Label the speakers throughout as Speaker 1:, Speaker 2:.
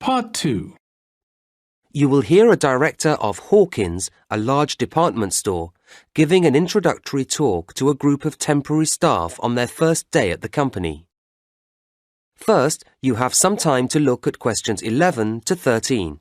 Speaker 1: Part 2.
Speaker 2: You will hear a director of Hawkins, a large department store, giving an introductory talk to a group of temporary staff on their first day at the company. First, you have some time to look at questions 11 to 13.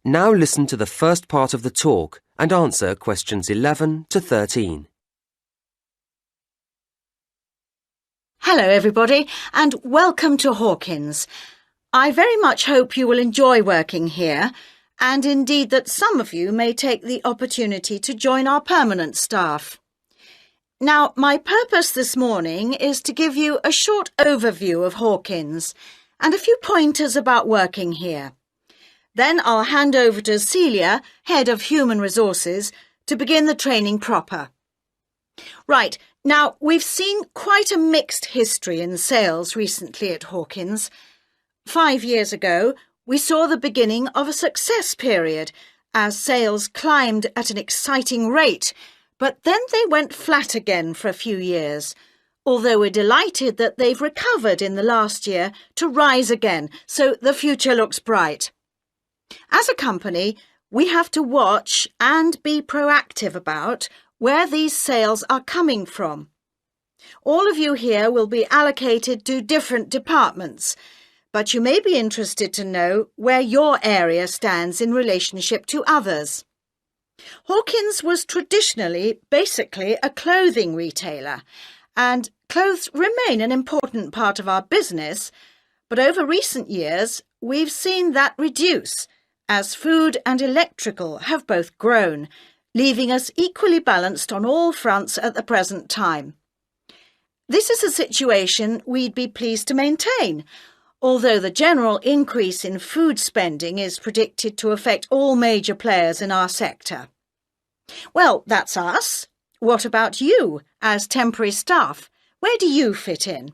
Speaker 2: Now listen to the first part of the talk and answer questions 11 to 13.
Speaker 3: Hello everybody and welcome to Hawkins. I very much hope you will enjoy working here and indeed that some of you may take the opportunity to join our permanent staff. Now, my purpose this morning is to give you a short overview of Hawkins and a few pointers about working here. Then I'll hand over to Celia, Head of Human Resources, to begin the training proper. Right, now we've seen quite a mixed history in sales recently at Hawkins. 5 years ago, we saw the beginning of a success period as sales climbed at an exciting rate, but then they went flat again for a few years, although we're delighted that they've recovered in the last year to rise again, so the future looks bright. As a company, we have to watch and be proactive about where these sales are coming from. All of you here will be allocated to different departments, but you may be interested to know where your area stands in relationship to others. Hawkins was traditionally basically a clothing retailer, and clothes remain an important part of our business, but over recent years we've seen that reduce as food and electrical have both grown, leaving us equally balanced on all fronts at the present time. This is a situation we'd be pleased to maintain, although the general increase in food spending is predicted to affect all major players in our sector. Well, that's us. What about you, as temporary staff? Where do you fit in?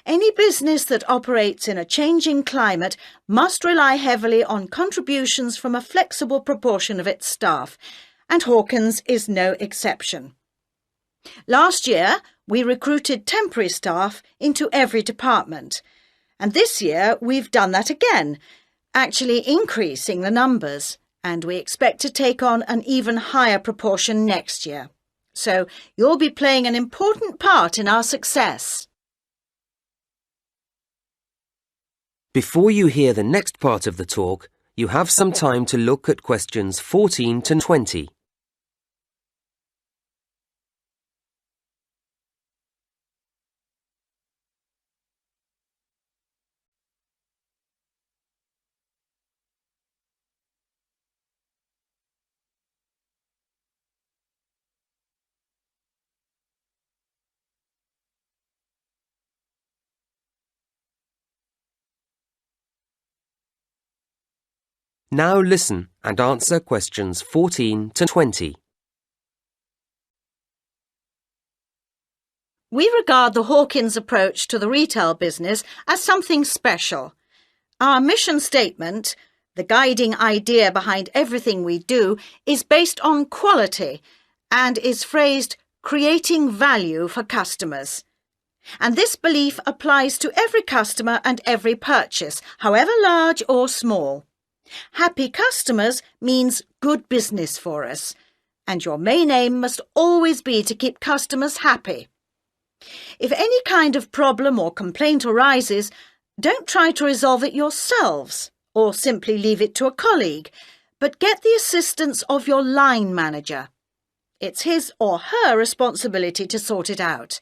Speaker 3: Any business that operates in a changing climate must rely heavily on contributions from a flexible proportion of its staff, and Hawkins is no exception. Last year, we recruited temporary staff into every department, and this year we've done that again, actually increasing the numbers, and we expect to take on an even higher proportion next year. So you'll be playing an important part in our success.
Speaker 2: Before you hear the next part of the talk, you have some time to look at questions 14 to 20. Now listen and answer questions 14 to 20.
Speaker 3: We regard the Hawkins approach to the retail business as something special. Our mission statement, the guiding idea behind everything we do, is based on quality and is phrased creating value for customers. And this belief applies to every customer and every purchase, however large or small. Happy customers means good business for us, and your main aim must always be to keep customers happy. If any kind of problem or complaint arises, don't try to resolve it yourselves or simply leave it to a colleague, but get the assistance of your line manager. It's his or her responsibility to sort it out.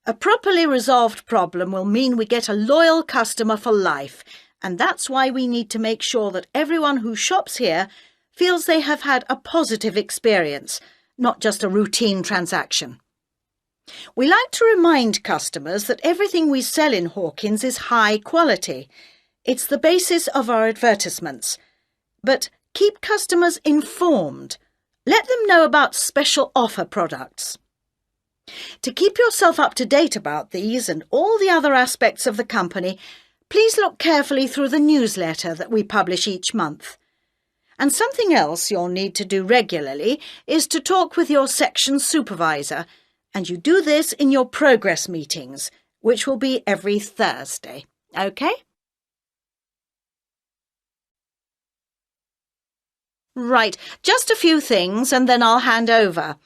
Speaker 3: A properly resolved problem will mean we get a loyal customer for life, and that's why we need to make sure that everyone who shops here feels they have had a positive experience, not just a routine transaction. We like to remind customers that everything we sell in Hawkins is high quality. It's the basis of our advertisements. But keep customers informed. Let them know about special offer products. To keep yourself up to date about these and all the other aspects of the company, please look carefully through the newsletter that we publish each month. And something else you'll need to do regularly is to talk with your section supervisor, and you do this in your progress meetings, which will be every Thursday. OK? Right, just a few things and then I'll hand over.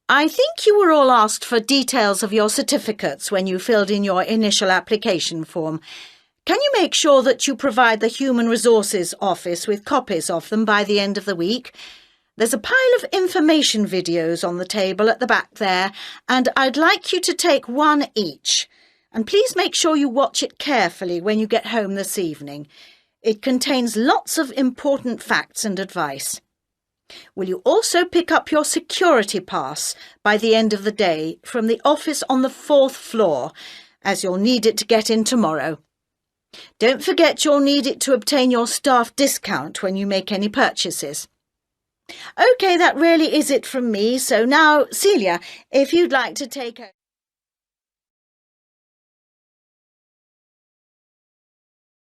Speaker 3: I think you were all asked for details of your certificates when you filled in your initial application form. Can you make sure that you provide the Human Resources Office with copies of them by the end of the week? There's a pile of information videos on the table at the back there, and I'd like you to take one each. And please make sure you watch it carefully when you get home this evening. It contains lots of important facts and advice. Will you also pick up your security pass by the end of the day from the office on the 4th floor, as you'll need it to get in tomorrow? Don't forget you'll need it to obtain your staff discount when you make any purchases. OK, that really is it from me. So now, Celia, if you'd like to take a...